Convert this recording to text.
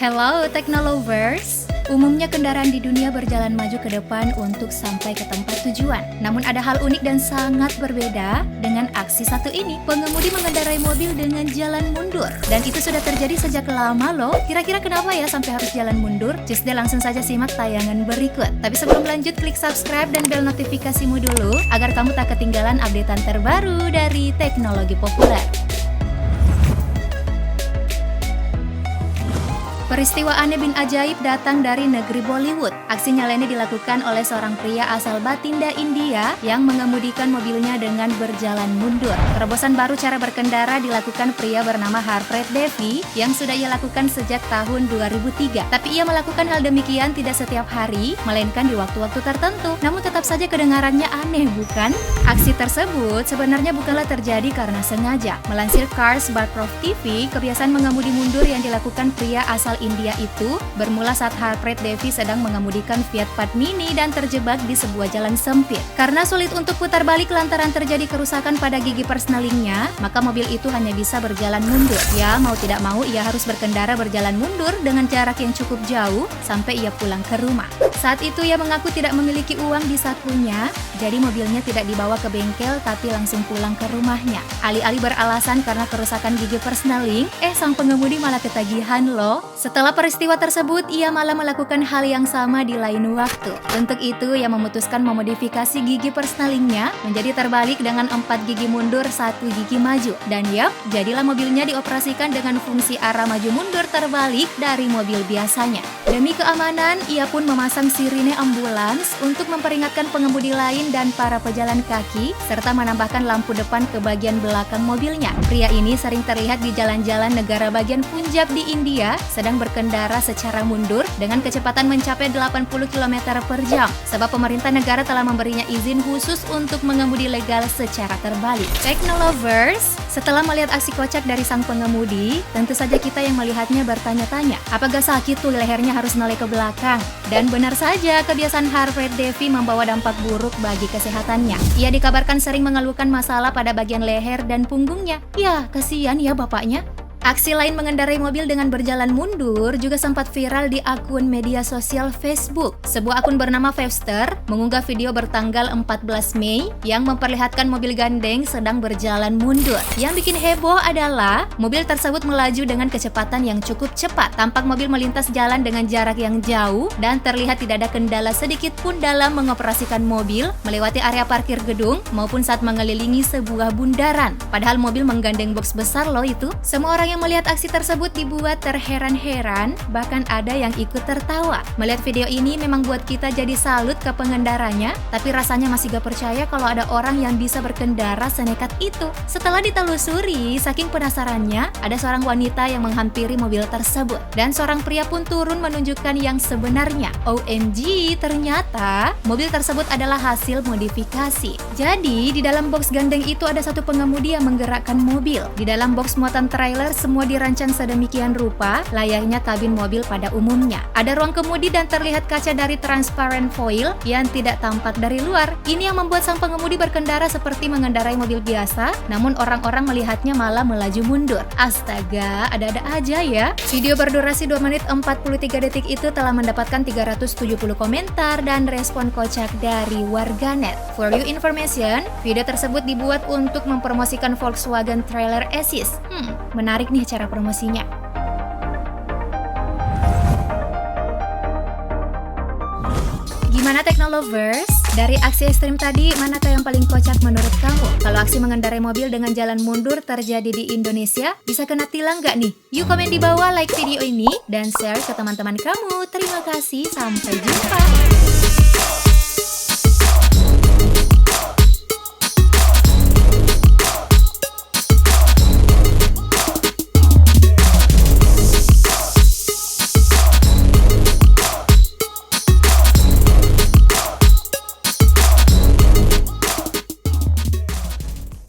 Hello Technolovers! Umumnya kendaraan di dunia berjalan maju ke depan untuk sampai ke tempat tujuan. Namun ada hal unik dan sangat berbeda dengan aksi satu ini. Pengemudi mengendarai mobil dengan jalan mundur. Dan itu sudah terjadi sejak lama loh. Kira-kira kenapa ya sampai harus jalan mundur? Just deh langsung saja simak tayangan berikut. Tapi sebelum lanjut, klik subscribe dan bel notifikasimu dulu agar kamu tak ketinggalan updatean terbaru dari teknologi populer. Peristiwa aneh bin ajaib datang dari negeri Bollywood. Aksi nyeleneh dilakukan oleh seorang pria asal Bathinda, India yang mengemudikan mobilnya dengan berjalan mundur. Terobosan baru cara berkendara dilakukan pria bernama Harpreet Devi yang sudah ia lakukan sejak tahun 2003. Tapi ia melakukan hal demikian tidak setiap hari, melainkan di waktu-waktu tertentu. Namun tetap saja kedengarannya aneh, bukan? Aksi tersebut sebenarnya bukanlah terjadi karena sengaja. Melansir Cars Barprov TV, kebiasaan mengemudi mundur yang dilakukan pria asal India itu bermula saat Harpreet Devi sedang mengemudikan Fiat Padmini dan terjebak di sebuah jalan sempit. Karena sulit untuk putar balik lantaran terjadi kerusakan pada gigi persnelingnya, maka mobil itu hanya bisa berjalan mundur. Ya, mau tidak mau ia harus berkendara berjalan mundur dengan jarak yang cukup jauh sampai ia pulang ke rumah. Saat itu ia mengaku tidak memiliki uang di sakunya, jadi mobilnya tidak dibawa ke bengkel tapi langsung pulang ke rumahnya. Alih-alih beralasan karena kerusakan gigi persneling, sang pengemudi malah ketagihan loh. Setelah peristiwa tersebut, ia malah melakukan hal yang sama di lain waktu. Untuk itu, ia memutuskan memodifikasi gigi persnelingnya menjadi terbalik dengan 4 gigi mundur, 1 gigi maju. Dan yap, jadilah mobilnya dioperasikan dengan fungsi arah maju mundur terbalik dari mobil biasanya. Demi keamanan, ia pun memasang sirine ambulans untuk memperingatkan pengemudi lain dan para pejalan kaki, serta menambahkan lampu depan ke bagian belakang mobilnya. Pria ini sering terlihat di jalan-jalan negara bagian Punjab di India, sedang berkendara secara mundur dengan kecepatan mencapai 80 km per jam, sebab pemerintah negara telah memberinya izin khusus untuk mengemudi legal secara terbalik. Technolovers, setelah melihat aksi kocak dari sang pengemudi, tentu saja kita yang melihatnya bertanya-tanya, apakah sakit tuh lehernya harus noleh ke belakang? Dan benar saja, kebiasaan Harpreet Devi membawa dampak buruk bagi kesehatannya. Ia dikabarkan sering mengeluhkan masalah pada bagian leher dan punggungnya. Ya, kasihan ya bapaknya. Aksi lain mengendarai mobil dengan berjalan mundur juga sempat viral di akun media sosial Facebook. Sebuah akun bernama Fevster mengunggah video bertanggal 14 Mei yang memperlihatkan mobil gandeng sedang berjalan mundur. Yang bikin heboh adalah mobil tersebut melaju dengan kecepatan yang cukup cepat. Tampak mobil melintas jalan dengan jarak yang jauh dan terlihat tidak ada kendala sedikit pun dalam mengoperasikan mobil melewati area parkir gedung maupun saat mengelilingi sebuah bundaran. Padahal mobil menggandeng box besar loh itu. Semua orang yang melihat aksi tersebut dibuat terheran-heran, bahkan ada yang ikut tertawa. Melihat video ini memang buat kita jadi salut ke pengendaranya, tapi rasanya masih gak percaya kalau ada orang yang bisa berkendara senekat itu. Setelah ditelusuri, saking penasarannya, ada seorang wanita yang menghampiri mobil tersebut. Dan seorang pria pun turun menunjukkan yang sebenarnya. OMG, ternyata mobil tersebut adalah hasil modifikasi. Jadi, di dalam box gandeng itu ada satu pengemudi yang menggerakkan mobil. Di dalam box muatan trailer, semua dirancang sedemikian rupa, layaknya kabin mobil pada umumnya. Ada ruang kemudi dan terlihat kaca dari transparent foil yang tidak tampak dari luar. Ini yang membuat sang pengemudi berkendara seperti mengendarai mobil biasa, namun orang-orang melihatnya malah melaju mundur. Astaga, ada-ada aja ya. Video berdurasi 2 menit 43 detik itu telah mendapatkan 370 komentar dan respon kocak dari warganet. For your information, video tersebut dibuat untuk mempromosikan Volkswagen Trailer Assist. Menarik nih cara promosinya. Gimana Technolovers? Dari aksi ekstrim tadi, manakah yang paling kocak menurut kamu? Kalau aksi mengendarai mobil dengan jalan mundur terjadi di Indonesia, bisa kena tilang nggak nih? Yuk komen di bawah, like video ini, dan share ke teman-teman kamu. Terima kasih, sampai jumpa.